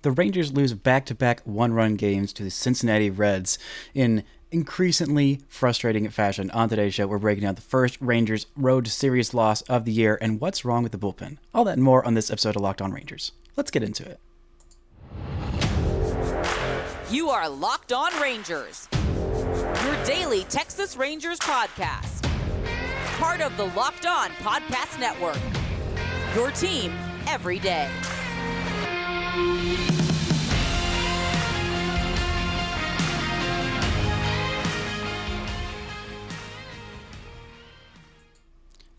The Rangers lose back-to-back one-run games to the Cincinnati Reds in increasingly frustrating fashion. On today's show, we're breaking down the first Rangers road series loss of the year and what's wrong with the bullpen. All that and more on this episode of Locked On Rangers. Let's get into it. You are Locked On Rangers, your daily Texas Rangers podcast. Part of the Locked On Podcast Network, your team every day.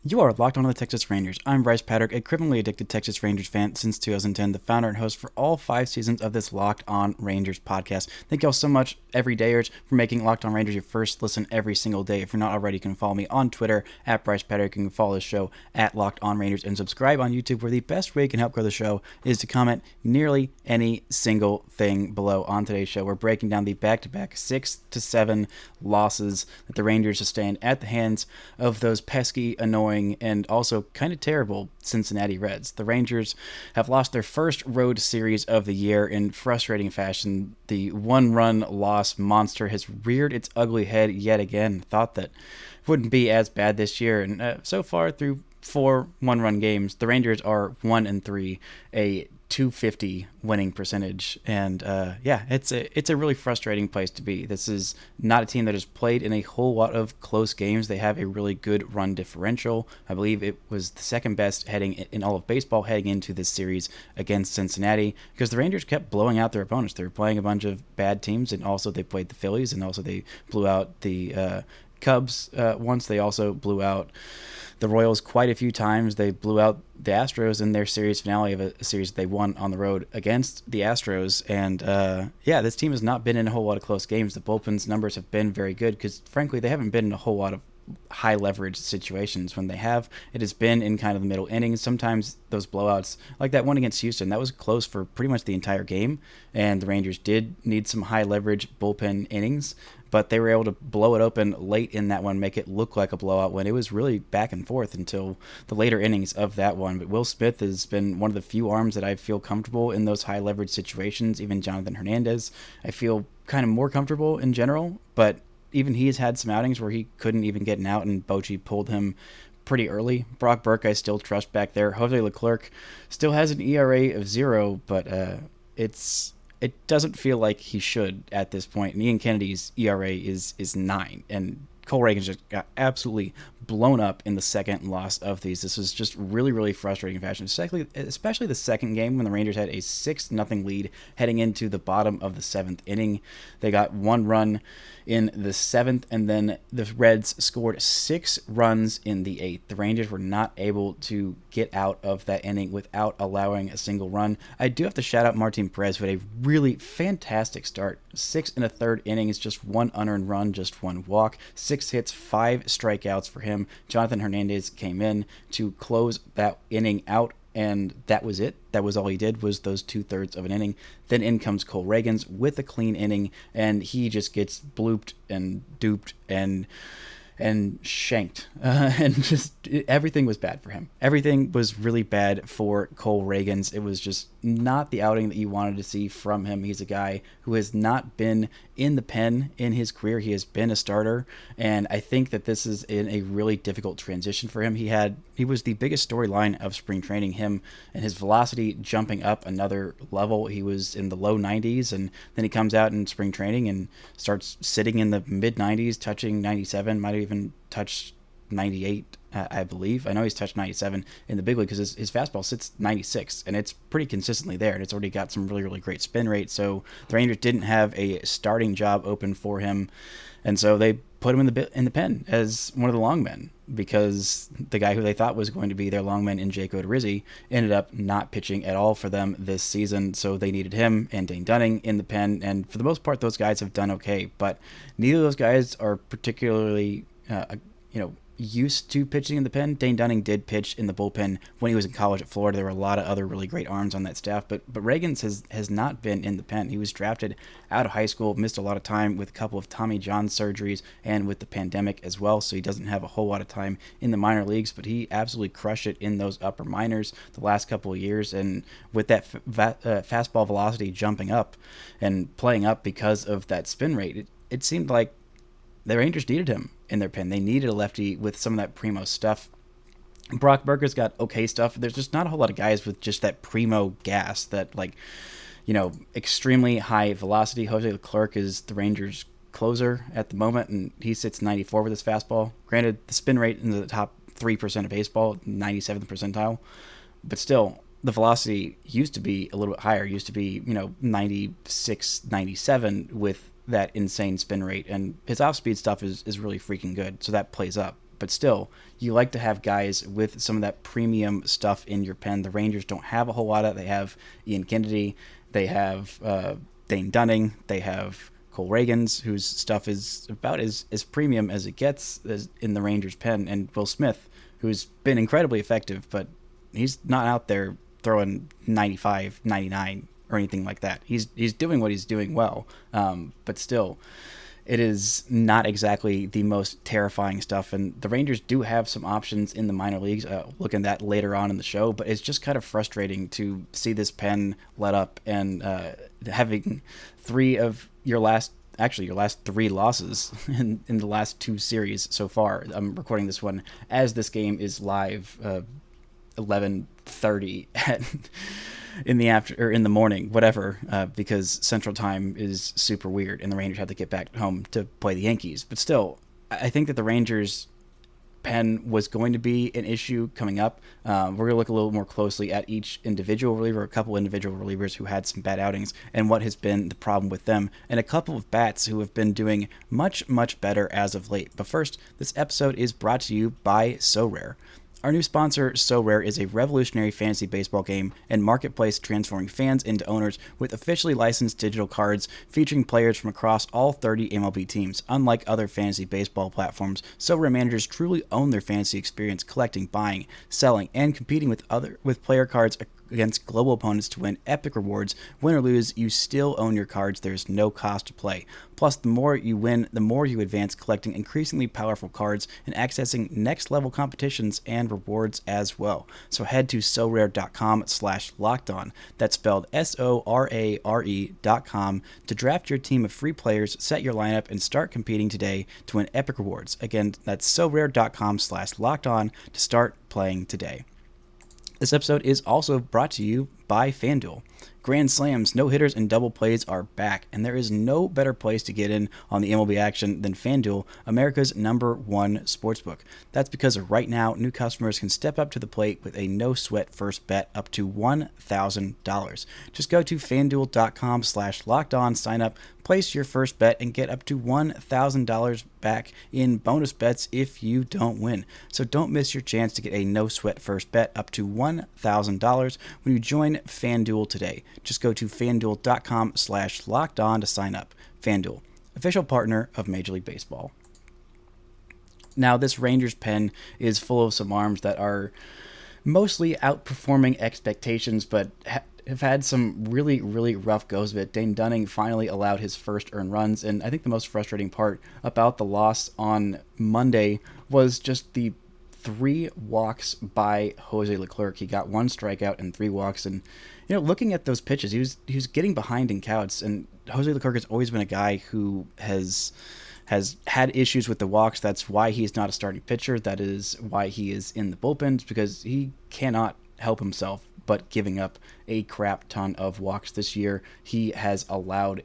You are locked on to the Texas Rangers. I'm Bryce Patrick, a criminally addicted Texas Rangers fan since 2010, the founder and host for all 5 seasons of this Locked On Rangers podcast. Thank y'all so much, everydayers, for making Locked On Rangers your first listen every single day. If you're not already, you can follow me on Twitter at Bryce Patrick. You can follow the show at Locked On Rangers and subscribe on YouTube, where the best way you can help grow the show is to comment nearly any single thing below. On today's show, we're breaking down the back-to-back 6-7 losses that the Rangers sustained at the hands of those pesky, annoying, and also kind of terrible Cincinnati Reds. The Rangers have lost their first road series of the year in frustrating fashion. The one-run loss monster has reared its ugly head yet again. Thought that wouldn't be as bad this year, and so far through 4 one-run games, the Rangers are 1-3, a .250 winning percentage, and it's a really frustrating place to be. This is not a team that has played in a whole lot of close games. They have a really good run differential. I believe it was the second best heading in all of baseball heading into this series against Cincinnati, because the Rangers kept blowing out their opponents. They were playing a bunch of bad teams, and also they played the Phillies, and also they blew out the Cubs once. They also blew out the Royals quite a few times. They blew out the Astros in their series finale of a series they won on the road against the Astros. And this team has not been in a whole lot of close games. The bullpen's numbers have been very good because, frankly, they haven't been in a whole lot of high leverage situations. When they have, it has been in kind of the middle innings. Sometimes those blowouts, like that one against Houston, that was close for pretty much the entire game, and the Rangers did need some high leverage bullpen innings, but they were able to blow it open late in that one, make it look like a blowout when it was really back and forth until the later innings of that one. But Will Smith has been one of the few arms that I feel comfortable in those high leverage situations. Even Jonathan Hernandez, I feel kind of more comfortable in general, but even he's had some outings where he couldn't even get an out, and Bochy pulled him pretty early. Brock Burke, I still trust back there. Jose Leclerc still has an ERA of 0, but it doesn't feel like he should at this point. And Ian Kennedy's ERA is 9, and Cole Reagan's just got absolutely blown up in the second loss of these. This was just really, really frustrating fashion, especially the second game when the Rangers had a 6-0 lead heading into the bottom of the 7th inning. They got 1 run in the 7th, and then the Reds scored 6 runs in the 8th. The Rangers were not able to get out of that inning without allowing a single run. I do have to shout out Martin Perez, who had a really fantastic start. 6 1/3 innings, just 1 unearned run, just 1 walk, 6 hits, 5 strikeouts for him. Jonathan Hernandez came in to close that inning out, and that was it. That was all he did, was those 2/3 of an inning. Then in comes Cole Reagans with a clean inning, and he just gets blooped and duped and shanked. And just everything was bad for him. Everything was really bad for Cole Reagans. It was just not the outing that you wanted to see from him. He's a guy who has not been in the pen in his career. He has been a starter, and I think that this is in a really difficult transition for him. He was the biggest storyline of spring training, him and his velocity jumping up another level. He was in the low 90s, and then he comes out in spring training and starts sitting in the mid 90s, touching 97, might have even touched 98, I believe. I know he's touched 97 in the big league because his fastball sits 96, and it's pretty consistently there, and it's already got some really, really great spin rate. So the Rangers didn't have a starting job open for him, and so they put him in the pen as one of the longmen, because the guy who they thought was going to be their longman in Jake Odorizzi ended up not pitching at all for them this season. So they needed him and Dane Dunning in the pen, and for the most part, those guys have done okay, but neither of those guys are particularly, used to pitching in the pen. Dane Dunning did pitch in the bullpen when he was in college at Florida. There were a lot of other really great arms on that staff, but Reagans has not been in the pen. He was drafted out of high school, missed a lot of time with a couple of Tommy John surgeries and with the pandemic as well, so he doesn't have a whole lot of time in the minor leagues, but he absolutely crushed it in those upper minors the last couple of years, and with that fastball velocity jumping up and playing up because of that spin rate, it seemed like the Rangers needed him in their pen. They needed a lefty with some of that primo stuff. Brock Burger's got okay stuff. There's just not a whole lot of guys with just that primo gas, that extremely high velocity. Jose Leclerc is the Rangers' closer at the moment, and he sits 94 with his fastball. Granted, the spin rate in the top 3% of baseball, 97th percentile, but still, the velocity used to be a little bit higher. Used to be 96, 97 with that insane spin rate, and his off-speed stuff is really freaking good, so that plays up. But still, you like to have guys with some of that premium stuff in your pen. The Rangers don't have a whole lot of it. They have Ian Kennedy, they have Dane Dunning, they have Cole Reagans, whose stuff is about as premium as it gets in the Rangers pen, and Will Smith, who's been incredibly effective, but he's not out there throwing 95, 99, or anything like that. He's doing what he's doing well, but still, it is not exactly the most terrifying stuff. And the Rangers do have some options in the minor leagues. Look at that later on in the show, but it's just kind of frustrating to see this pen let up, and having your last 3 losses in the last 2 series so far. I'm recording this one as this game is live, 11:30 in the morning, whatever, because Central Time is super weird, and the Rangers have to get back home to play the Yankees. But still, I think that the Rangers pen was going to be an issue coming up. We're going to look a little more closely at each individual reliever, a couple individual relievers who had some bad outings, and what has been the problem with them, and a couple of bats who have been doing much, much better as of late. But first, this episode is brought to you by SoRare. Our new sponsor, SoRare, is a revolutionary fantasy baseball game and marketplace transforming fans into owners with officially licensed digital cards featuring players from across all 30 MLB teams. Unlike other fantasy baseball platforms, SoRare managers truly own their fantasy experience, collecting, buying, selling, and competing with player cards against global opponents to win epic rewards. Win or lose, you still own your cards. There's no cost to play. Plus, the more you win, the more you advance, collecting increasingly powerful cards and accessing next-level competitions and rewards as well. So head to sorare.com/lockedon. That's spelled SORARE.com to draft your team of free players, set your lineup, and start competing today to win epic rewards. Again, that's sorare.com/lockedon to start playing today. This episode is also brought to you by FanDuel. Grand slams, no-hitters, and double plays are back, and there is no better place to get in on the MLB action than FanDuel, America's #1 sportsbook. That's because right now, new customers can step up to the plate with a no-sweat first bet up to $1,000. Just go to FanDuel.com/lockedon, sign up, place your first bet, and get up to $1,000 back in bonus bets if you don't win. So don't miss your chance to get a no-sweat first bet up to $1,000 when you join FanDuel today. Just go to FanDuel.com/lockedon to sign up. FanDuel, official partner of Major League Baseball. Now, this Rangers pen is full of some arms that are mostly outperforming expectations, but have had some really, really rough goes of it. Dane Dunning finally allowed his first earned runs, and I think the most frustrating part about the loss on Monday was just the 3 walks by Jose Leclerc. He got 1 strikeout and 3 walks, and looking at those pitches, he was getting behind in counts, and Jose Leclerc has always been a guy who has had issues with the walks. That's why he's not a starting pitcher. That is why he is in the bullpen, because he cannot help himself but giving up a crap ton of walks this year. He has allowed,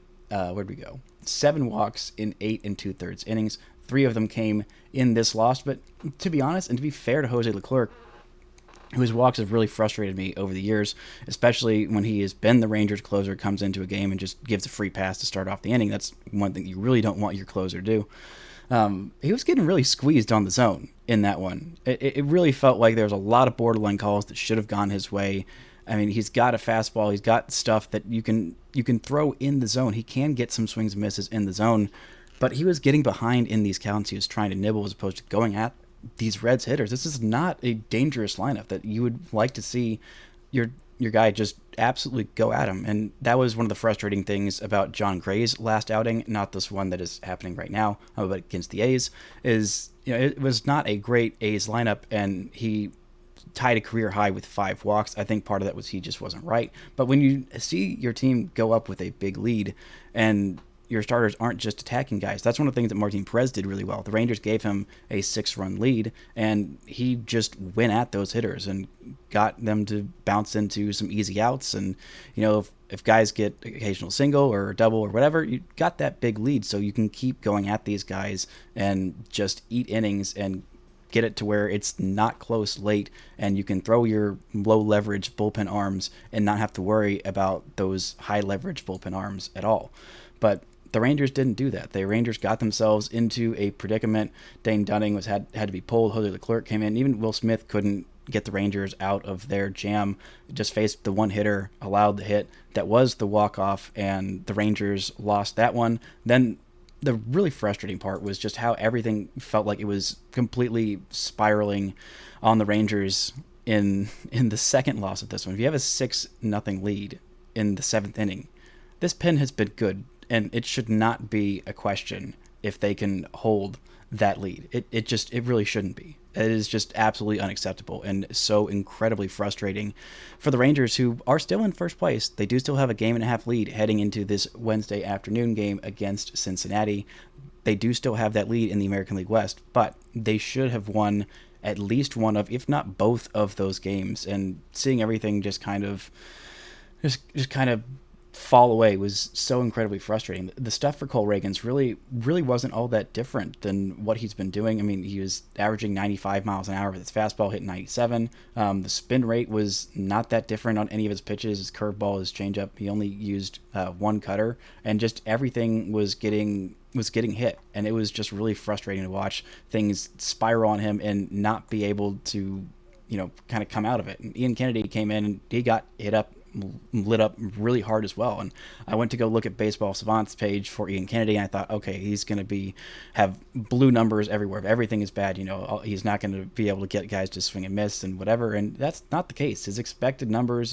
7 walks in 8 2/3 innings. 3 of them came in this loss, but to be honest, and to be fair to Jose Leclerc, whose walks have really frustrated me over the years, especially when he has been the Rangers closer, comes into a game and just gives a free pass to start off the inning. That's one thing you really don't want your closer to do. He was getting really squeezed on the zone in that one. It really felt like there was a lot of borderline calls that should have gone his way. I mean, he's got a fastball. He's got stuff that you can throw in the zone. He can get some swings and misses in the zone, but he was getting behind in these counts. He was trying to nibble as opposed to going these Reds hitters. This is not a dangerous lineup that you would like to see your guy just absolutely go at him. And that was one of the frustrating things about John Gray's last outing, not this one that is happening right now, but against the A's, is it was not a great A's lineup, and he tied a career high with 5 walks. I think part of that was he just wasn't right. But when you see your team go up with a big lead and your starters aren't just attacking guys, that's one of the things that Martin Perez did really well. The Rangers gave him a 6-run lead, and he just went at those hitters and got them to bounce into some easy outs. And, if guys get occasional single or double or whatever, you got that big lead, so you can keep going at these guys and just eat innings and get it to where it's not close late, and you can throw your low leverage bullpen arms and not have to worry about those high leverage bullpen arms at all. But the Rangers didn't do that. The Rangers got themselves into a predicament. Dane Dunning had to be pulled. Jose Leclerc came in. Even Will Smith couldn't get the Rangers out of their jam. Just faced the one hitter, allowed the hit that was the walk-off, and the Rangers lost that one. Then the really frustrating part was just how everything felt like it was completely spiraling on the Rangers in the second loss of this one. If you have a 6-0 lead in the 7th inning, this pen has been good, and it should not be a question if they can hold that lead. It really shouldn't be. It is just absolutely unacceptable and so incredibly frustrating for the Rangers, who are still in first place. They do still have a 1.5 game lead heading into this Wednesday afternoon game against Cincinnati. They do still have that lead in the American League West, but they should have won at least one of, if not both of those games. And seeing everything just kind of fall away was so incredibly frustrating. The stuff for Cole Reagans really wasn't all that different than what he's been doing. I mean, he was averaging 95 miles an hour with his fastball, hitting 97. The spin rate was not that different on any of his pitches. His curveball, his changeup, he only used one cutter, and just everything was getting hit. And it was just really frustrating to watch things spiral on him and not be able to, kind of come out of it. And Ian Kennedy came in and he got lit up really hard as well. And I went to go look at Baseball Savant's page for Ian Kennedy, and I thought, okay, he's going to have blue numbers everywhere. If everything is bad, he's not going to be able to get guys to swing and miss and whatever. And that's not the case. His expected numbers,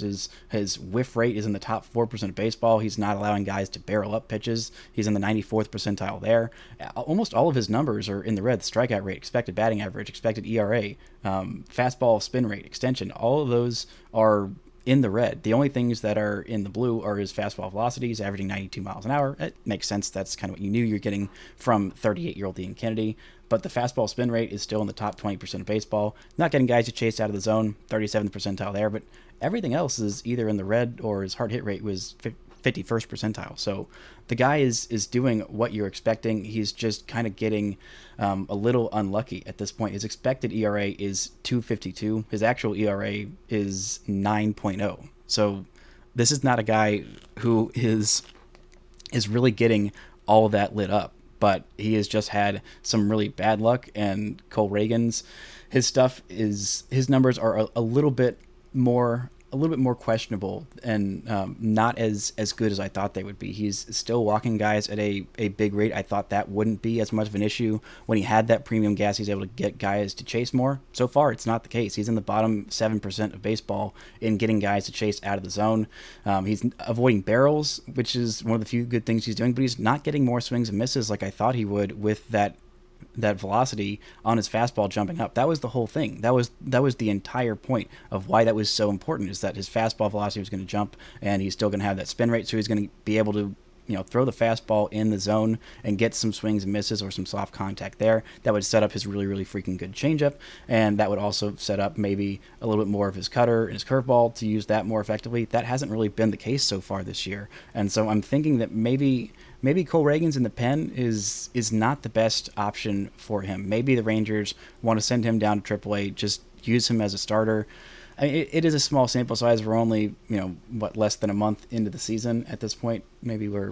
his whiff rate is in the top 4% of baseball. He's not allowing guys to barrel up pitches. He's in the 94th percentile there. Almost all of his numbers are in the red. The strikeout rate, expected batting average, expected ERA, fastball spin rate, extension, all of those are in the red. The only things that are in the blue are his fastball velocities, averaging 92 miles an hour. It makes sense. That's kind of what you knew you're getting from 38-year-old Ian Kennedy. But the fastball spin rate is still in the top 20% of baseball. Not getting guys to chase out of the zone, 37th percentile there. But everything else is either in the red, or his hard hit rate was 51st percentile. So the guy is doing what you're expecting. He's just kind of getting a little unlucky at this point. His expected ERA is 2.52. His actual ERA is 9.0. So this is not a guy who is really getting all that lit up, but he has just had some really bad luck. And Cole Reagans, his numbers are a little bit more questionable and not as good as I thought they would be. He's still walking guys at a big rate. I thought that wouldn't be as much of an issue. When he had that premium gas, he's able to get guys to chase more. So far, it's not the case. He's in the bottom 7% of baseball in getting guys to chase out of the zone. He's avoiding barrels, which is one of the few good things he's doing, but he's not getting more swings and misses like I thought he would with that velocity on his fastball jumping up. That was the whole thing. That was the entire point of why that was so important, is that his fastball velocity was going to jump, and he's still going to have that spin rate, so he's going to be able to throw the fastball in the zone and get some swings and misses or some soft contact there. That would set up his really, really freaking good changeup, and that would also set up maybe a little bit more of his cutter and his curveball to use that more effectively. That hasn't really been the case so far this year, and so I'm thinking that maybe Cole Reagans in the pen is not the best option for him. Maybe the Rangers want to send him down to AAA, just use him as a starter. I mean, it is a small sample size. We're only, less than a month into the season at this point. Maybe we're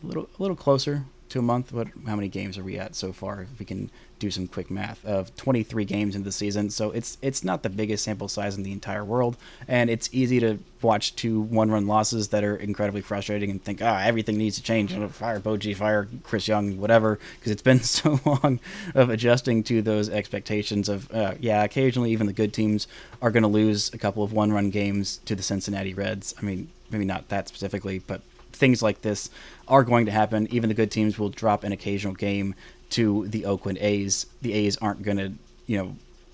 a little closer to a month. How many games are we at so far? If we can do some quick math, of 23 games into the season, so it's not the biggest sample size in the entire world, and it's easy to watch 2 one-run losses that are incredibly frustrating and think, everything needs to change, fire Bogey, fire Chris Young, whatever, because it's been so long of adjusting to those expectations of occasionally even the good teams are going to lose a couple of one-run games to the Cincinnati Reds. I mean, maybe not that specifically, but things like this are going to happen. Even the good teams will drop an occasional game to the Oakland A's. The A's aren't going to,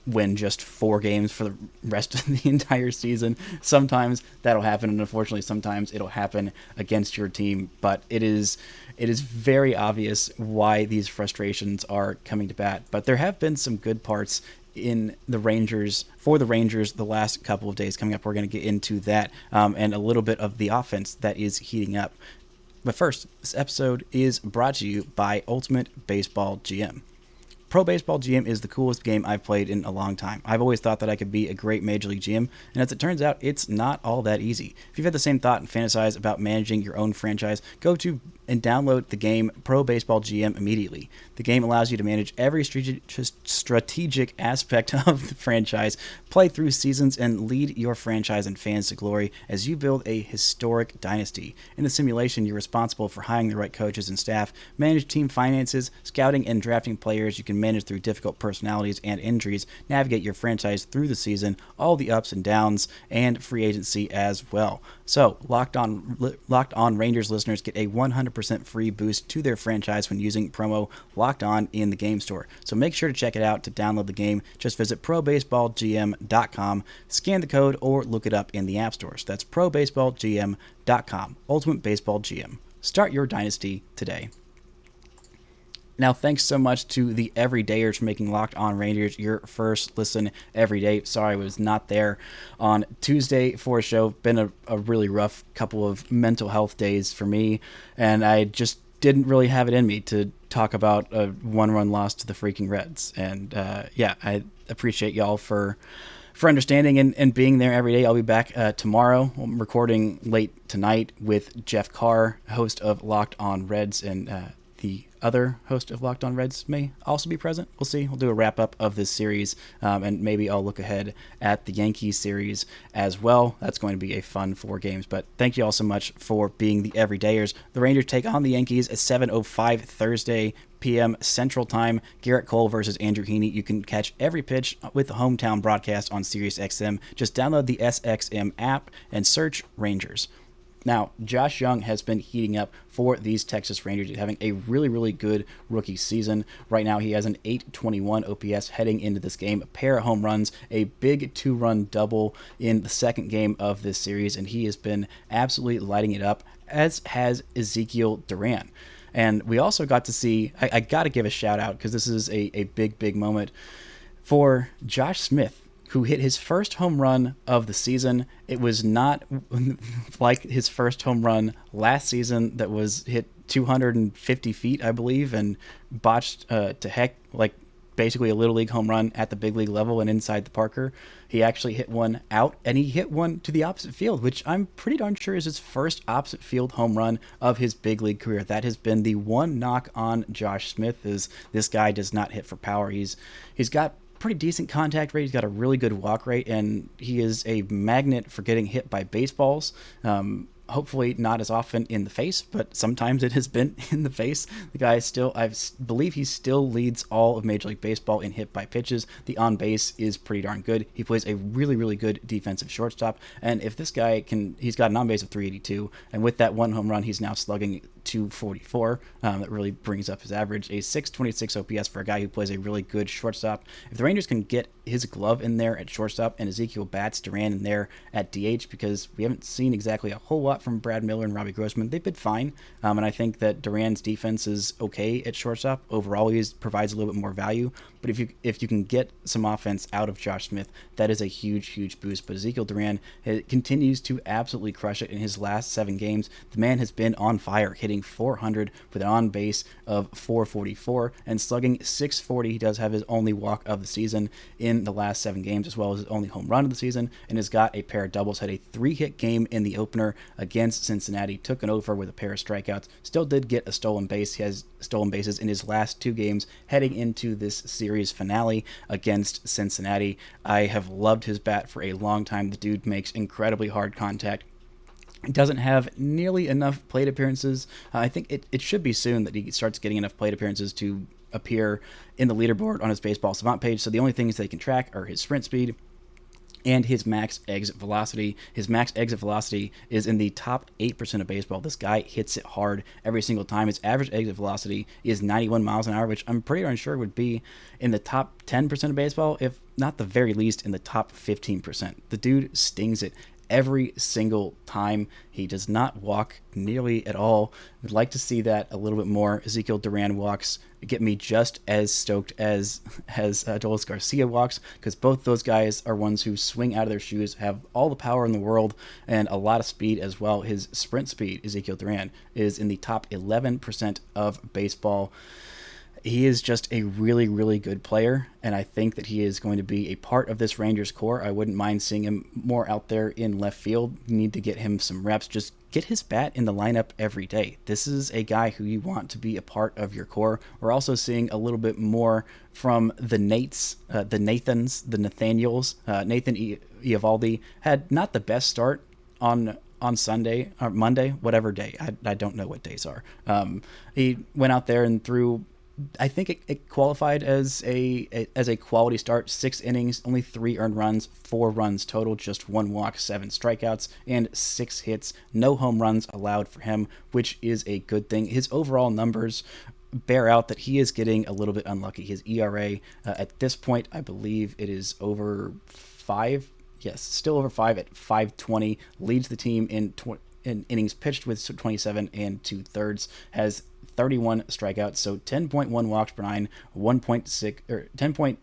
win just 4 games for the rest of the entire season. Sometimes that'll happen, and unfortunately sometimes it'll happen against your team, but it is very obvious why these frustrations are coming to bat. But there have been some good parts for the Rangers the last couple of days coming up. We're going to get into that and a little bit of the offense that is heating up. But first, this episode is brought to you by Ultimate Baseball GM. Pro Baseball GM is the coolest game I've played in a long time. I've always thought that I could be a great Major League GM, and as it turns out, it's not all that easy. If you've had the same thought and fantasize about managing your own franchise, go to and download the game Pro Baseball GM immediately. The game allows you to manage every strategic aspect of the franchise, play through seasons, and lead your franchise and fans to glory as you build a historic dynasty. In the simulation, you're responsible for hiring the right coaches and staff, manage team finances, scouting and drafting players. You can manage through difficult personalities and injuries, navigate your franchise through the season, all the ups and downs, and free agency as well. So, Locked On Rangers listeners get a 100% free boost to their franchise when using promo Locked On in the game store. So make sure to check it out. To download the game, just visit probaseballgm.com, scan the code, or look it up in the app stores. That's probaseballgm.com. Ultimate Baseball GM. Start your dynasty today. Now, thanks so much to the Everydayers for making Locked On Rangers your first listen every day. Sorry I was not there on Tuesday for a show. Been a really rough couple of mental health days for me, and I just didn't really have it in me to talk about a one-run loss to the freaking Reds. And I appreciate y'all for understanding and being there every day. I'll be back tomorrow. I'm recording late tonight with Jeff Carr, host of Locked On Reds, and the other host of Locked On Reds may also be present. We'll see. We'll do a wrap-up of this series, and maybe I'll look ahead at the Yankees series as well. That's going to be a fun 4 games. But thank you all so much for being the Everydayers. The Rangers take on the Yankees at 7:05 Thursday p.m. Central Time. Garrett Cole versus Andrew Heaney. You can catch every pitch with the hometown broadcast on SiriusXM. Just download the SXM app and search Rangers. Now, Josh Young has been heating up for these Texas Rangers, having a really, really good rookie season. Right now, he has an .821 OPS heading into this game, a pair of home runs, a big 2-run double in the second game of this series, and he has been absolutely lighting it up, as has Ezekiel Duran. And we also got to see, I got to give a shout out, because this is a big, big moment for Josh Smith, who hit his first home run of the season. It was not like his first home run last season that was hit 250 feet, I believe, and botched to heck, like basically a Little League home run at the big league level and inside the Parker. He actually hit one out, and he hit one to the opposite field, which I'm pretty darn sure is his first opposite field home run of his big league career. That has been the one knock on Josh Smith, is this guy does not hit for power. He's got pretty decent contact rate. He's got a really good walk rate, and he is a magnet for getting hit by baseballs. Hopefully not as often in the face, but sometimes it has been in the face. The guy still, I believe he still leads all of Major League Baseball in hit by pitches. The on base is pretty darn good. He plays a really, really good defensive shortstop. And if this guy he's got an on base of 382, and with that one home run, he's now slugging 244. That really brings up his average. A 626 OPS for a guy who plays a really good shortstop. If the Rangers can get his glove in there at shortstop and Ezekiel bats Duran in there at DH, because we haven't seen exactly a whole lot from Brad Miller and Robbie Grossman. They've been fine, and I think that Duran's defense is okay at shortstop. Overall, he provides a little bit more value, but if you can get some offense out of Josh Smith, that is a huge, huge boost. But Ezekiel Duran continues to absolutely crush it in his last 7 games. The man has been on fire, hitting 400 with an on-base of 444 and slugging 640. He does have his only walk of the season in in the last 7 games, as well as his only home run of the season, and has got a pair of doubles. Had a 3-hit game in the opener against Cincinnati, took an over with a pair of strikeouts, still did get a stolen base. He has stolen bases in his last 2 games heading into this series finale against Cincinnati. I have loved his bat for a long time. The dude makes incredibly hard contact. He doesn't have nearly enough plate appearances. I think it should be soon that he starts getting enough plate appearances to appear in the leaderboard on his Baseball Savant page. So the only things they can track are his sprint speed and his max exit velocity. His max exit velocity is in the top 8% of baseball. This guy hits it hard every single time. His average exit velocity is 91 miles an hour, which I'm pretty darn sure would be in the top 10% of baseball, if not the very least in the top 15%. The dude stings it every single time. He does not walk nearly at all. I'd like to see that a little bit more. Ezekiel Duran walks get me just as stoked as Adolis Garcia walks, because both those guys are ones who swing out of their shoes, have all the power in the world, and a lot of speed as well. His sprint speed, Ezekiel Duran, is in the top 11% of baseball. He is just a really, really good player, and I think that he is going to be a part of this Rangers core. I wouldn't mind seeing him more out there in left field. You need to get him some reps. Just get his bat in the lineup every day. This is a guy who you want to be a part of your core. We're also seeing a little bit more from the Nathans, the Nathaniels. Nathan Eovaldi had not the best start on Sunday or Monday, whatever day. I don't know what days are. He went out there and threw, I think it qualified as a quality start. 6 innings, only 3 earned runs, 4 runs total, just 1 walk, 7 strikeouts, and 6 hits. No home runs allowed for him, which is a good thing. His overall numbers bear out that he is getting a little bit unlucky. His ERA at this point, I believe it is over 5. Yes, still over 5 at 5.20. Leads the team in innings pitched with 27 and 2/3. Has 31 strikeouts, so 10.1 walks per 9, 1.6 or 10.1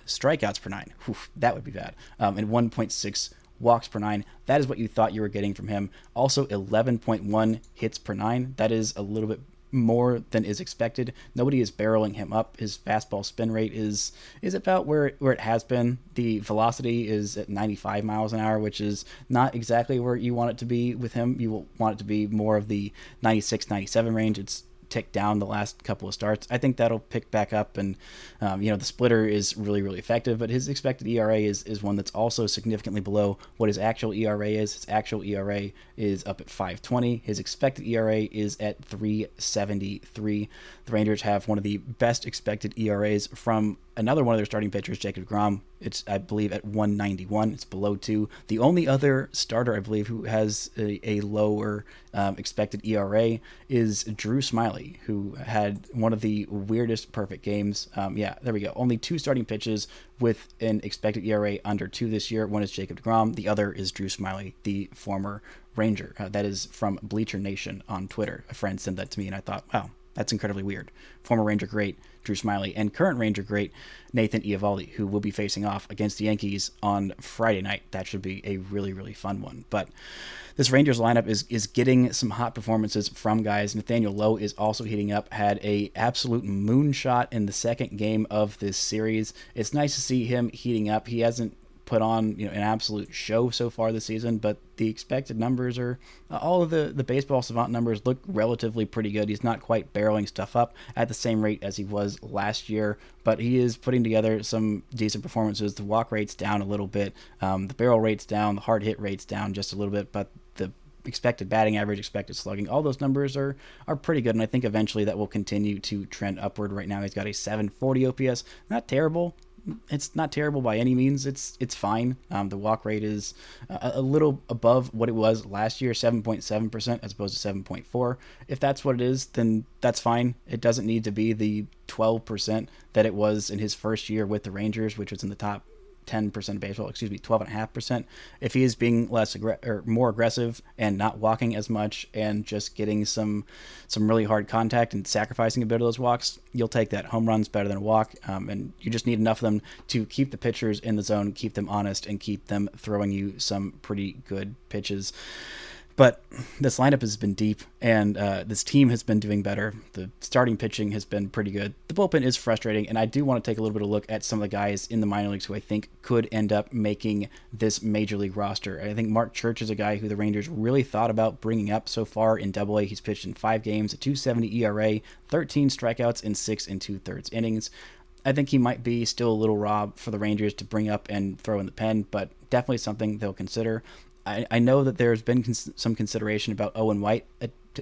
strikeouts per 9. Whew, that would be bad. And 1.6 walks per 9. That is what you thought you were getting from him. Also 11.1 hits per 9. That is a little bit more than is expected. Nobody is barreling him up. His fastball spin rate is about where it has been. The velocity is at 95 miles an hour, which is not exactly where you want it to be with him. You will want it to be more of the 96, 97 range. It's ticked down the last couple of starts. I think that'll pick back up, and the splitter is really, really effective, but his expected ERA is one that's also significantly below what his actual ERA is. His actual ERA is up at 5.20. His expected ERA is at 3.73. The Rangers have one of the best expected ERAs from another one of their starting pitchers, Jacob deGrom. It's, I believe, at 1.91. It's below 2. The only other starter, I believe, who has a lower expected ERA is Drew Smyly, who had one of the weirdest perfect games. There we go. Only 2 starting pitches with an expected ERA under 2 this year. One is Jacob deGrom. The other is Drew Smyly, the former Ranger. That is from Bleacher Nation on Twitter. A friend sent that to me, and I thought, wow, that's incredibly weird. Former Ranger great Drew Smyly and current Ranger great Nathan Eovaldi, who will be facing off against the Yankees on Friday night. That should be a really, really fun one. But this Rangers lineup is getting some hot performances from guys. Nathaniel Lowe is also heating up, had a absolute moonshot in the second game of this series. It's nice to see him heating up. He hasn't put on an absolute show so far this season, but the expected numbers are all of the Baseball Savant numbers look relatively pretty good. He's not quite barreling stuff up at the same rate as he was last year, but he is putting together some decent performances. The walk rate's down a little bit, the barrel rate's down, the hard hit rate's down just a little bit, but the expected batting average, expected slugging, all those numbers are pretty good, and I think eventually that will continue to trend upward. Right now he's got a 740 OPS. Not terrible. It's not terrible by any means. It's fine. The walk rate is a little above what it was last year, 7.7% as opposed to 7.4. If that's what it is, then that's fine. It doesn't need to be the 12% that it was in his first year with the Rangers, which was in the top 10% of baseball, 12.5%. If he is being more aggressive and not walking as much and just getting some really hard contact and sacrificing a bit of those walks, you'll take that. Home run's better than a walk, and you just need enough of them to keep the pitchers in the zone, keep them honest, and keep them throwing you some pretty good pitches. But this lineup has been deep, and this team has been doing better. The starting pitching has been pretty good. The bullpen is frustrating, and I do want to take a little bit of a look at some of the guys in the minor leagues who I think could end up making this major league roster. I think Mark Church is a guy who the Rangers really thought about bringing up so far in Double-A. He's pitched in 5 games, a 2.70 ERA, 13 strikeouts in 6 2/3 innings. I think he might be still a little raw for the Rangers to bring up and throw in the pen, but definitely something they'll consider. I know that there's been some consideration about Owen White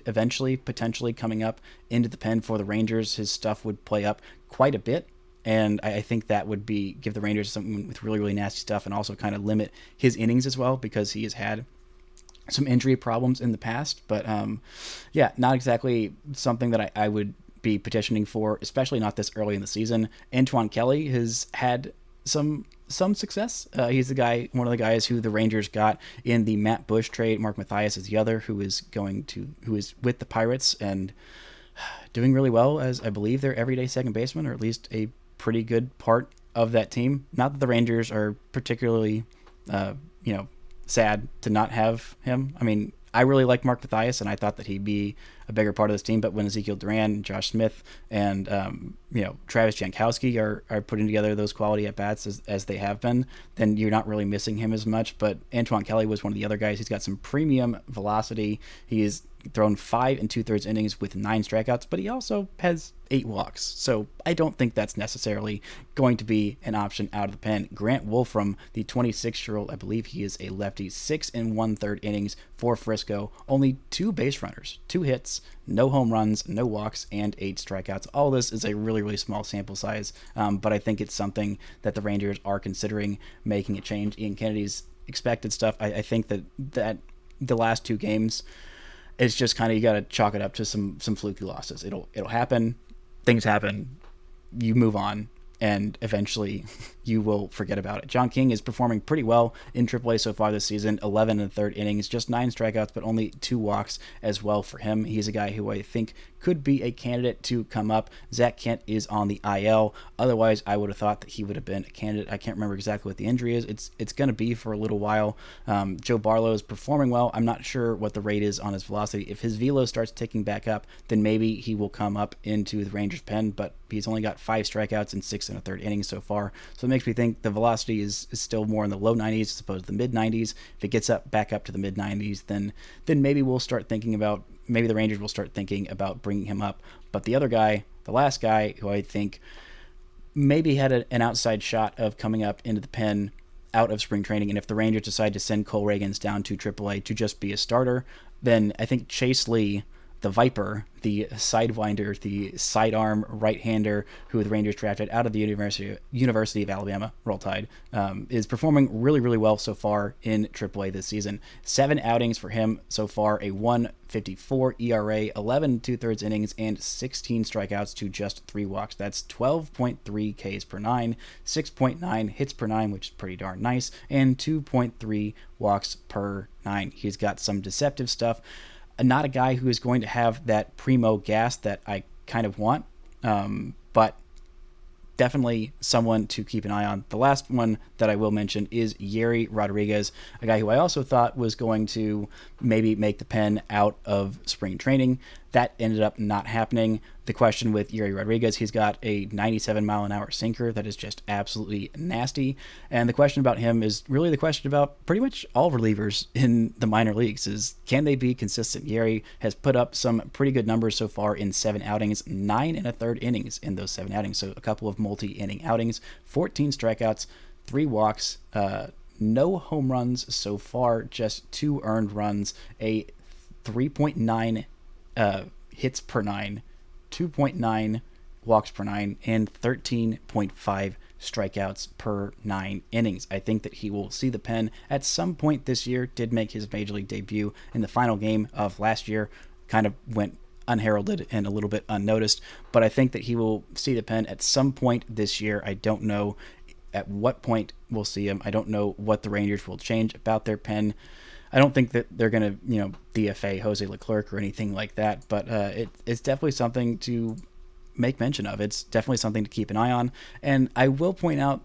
eventually, potentially coming up into the pen for the Rangers. His stuff would play up quite a bit, and I think that would give the Rangers something with really, really nasty stuff and also kind of limit his innings as well because he has had some injury problems in the past. But yeah, not exactly something that I would be petitioning for, especially not this early in the season. Antoine Kelly has had some success. He's one of the guys who the Rangers got in the Matt Bush trade. Mark Mathias is the other who is with the Pirates and doing really well as I believe their everyday second baseman, or at least a pretty good part of that team. Not that the Rangers are particularly, sad to not have him. I mean, I really like Mark Mathias, and I thought that he'd be a bigger part of this team. But when Ezekiel Duran, Josh Smith, and Travis Jankowski are putting together those quality at bats as they have been, then you're not really missing him as much. But Antoine Kelly was one of the other guys. He's got some premium velocity. He's thrown 5 2/3 innings with 9 strikeouts, but he also has 8 walks. So I don't think that's necessarily going to be an option out of the pen. Grant Wolfram, the 26-year-old, I believe he is a lefty, 6 1/3 innings for Frisco, only 2 base runners, 2 hits, no home runs, no walks, and 8 strikeouts. All this is a really, really small sample size, but I think it's something that the Rangers are considering making a change. Ian Kennedy's expected stuff. I think that the last 2 games, it's just kind of, you got to chalk it up to some fluky losses. It'll happen. Things happen. You move on, and eventually you will forget about it. John King is performing pretty well in AAA so far this season. 11 1/3 innings, just 9 strikeouts, but only 2 walks as well for him. He's a guy who I think could be a candidate to come up. Zach Kent is on the IL. Otherwise, I would have thought that he would have been a candidate. I can't remember exactly what the injury is. It's going to be for a little while. Joe Barlow is performing well. I'm not sure what the rate is on his velocity. If his velo starts ticking back up, then maybe he will come up into the Rangers pen, but he's only got 5 strikeouts in 6 1/3 innings so far. So it makes me think the velocity is still more in the low 90s as opposed to the mid 90s. If it gets back up to the mid 90s, then maybe we'll start thinking about, maybe the Rangers will start thinking about bringing him up. But the other guy, the last guy who I think maybe had an outside shot of coming up into the pen out of spring training, and if the Rangers decide to send Cole Reagans down to AAA to just be a starter, then I think Chase Lee, the Viper, the sidewinder, the sidearm right-hander who the Rangers drafted out of the University of Alabama, Roll Tide, is performing really, really well so far in AAA this season. 7 outings for him so far, a 1.54 ERA, 11 2/3 innings, and 16 strikeouts to just 3 walks. That's 12.3 Ks per 9, 6.9 hits per 9, which is pretty darn nice, and 2.3 walks per 9. He's got some deceptive stuff. Not a guy who is going to have that primo gas that I kind of want, but definitely someone to keep an eye on. The last one that I will mention is Yeri Rodriguez, a guy who I also thought was going to maybe make the pen out of spring training. That ended up not happening. The question with Yeri Rodriguez, he's got a 97-mile-an-hour sinker that is just absolutely nasty. And the question about him is really the question about pretty much all relievers in the minor leagues is, can they be consistent? Yeri has put up some pretty good numbers so far in 7 outings, 9 1/3 innings in those 7 outings. So a couple of multi-inning outings, 14 strikeouts, 3 walks, no home runs so far, just 2 earned runs, a 3.9 hits per 9, 2.9 walks per 9, and 13.5 strikeouts per 9 innings. I think that he will see the pen at some point this year. Did make his major league debut in the final game of last year. Kind of went unheralded and a little bit unnoticed, but I think that he will see the pen at some point this year. I don't know at what point we'll see him. I don't know what the Rangers will change about their pen. I don't think that they're going to, DFA Jose Leclerc or anything like that, but it's definitely something to make mention of. It's definitely something to keep an eye on. And I will point out,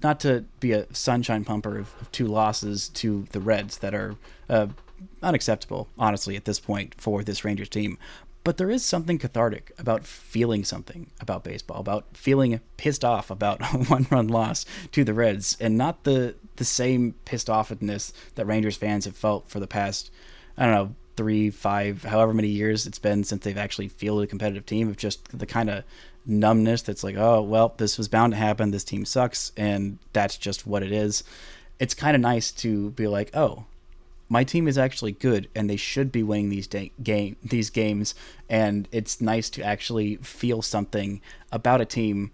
not to be a sunshine pumper of 2 losses to the Reds that are, unacceptable, honestly, at this point for this Rangers team. But there is something cathartic about feeling something about baseball, about feeling pissed off about a one-run loss to the Reds, and not the same pissed offness that Rangers fans have felt for the past, I don't know, 3, 5, however many years it's been since they've actually fielded a competitive team, of just the kind of numbness that's like, oh, well, this was bound to happen. This team sucks, and that's just what it is. It's kind of nice to be like, oh, my team is actually good, and they should be winning these games, and it's nice to actually feel something about a team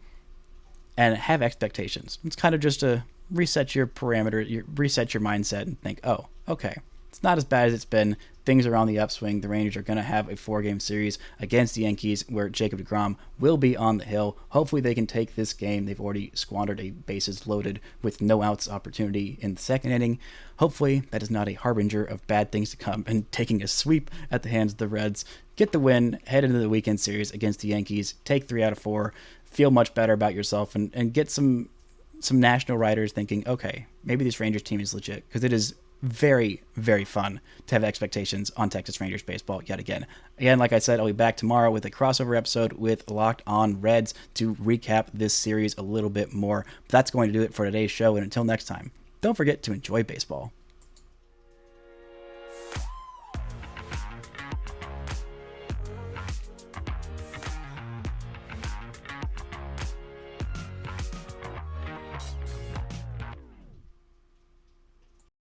and have expectations. It's kind of just to reset your parameter, reset your mindset, and think, oh, okay, it's not as bad as it's been. Things are on the upswing. The Rangers are going to have a 4-game series against the Yankees where Jacob deGrom will be on the hill. Hopefully they can take this game. They've already squandered a bases loaded with no outs opportunity in the second inning. Hopefully that is not a harbinger of bad things to come, and taking a sweep at the hands of the Reds, get the win, head into the weekend series against the Yankees, take 3 out of 4, feel much better about yourself, and get some national writers thinking, okay, maybe this Rangers team is legit, because it is very, very fun to have expectations on Texas Rangers baseball yet again. Again, like I said, I'll be back tomorrow with a crossover episode with Locked On Reds to recap this series a little bit more. But that's going to do it for today's show, and until next time, don't forget to enjoy baseball.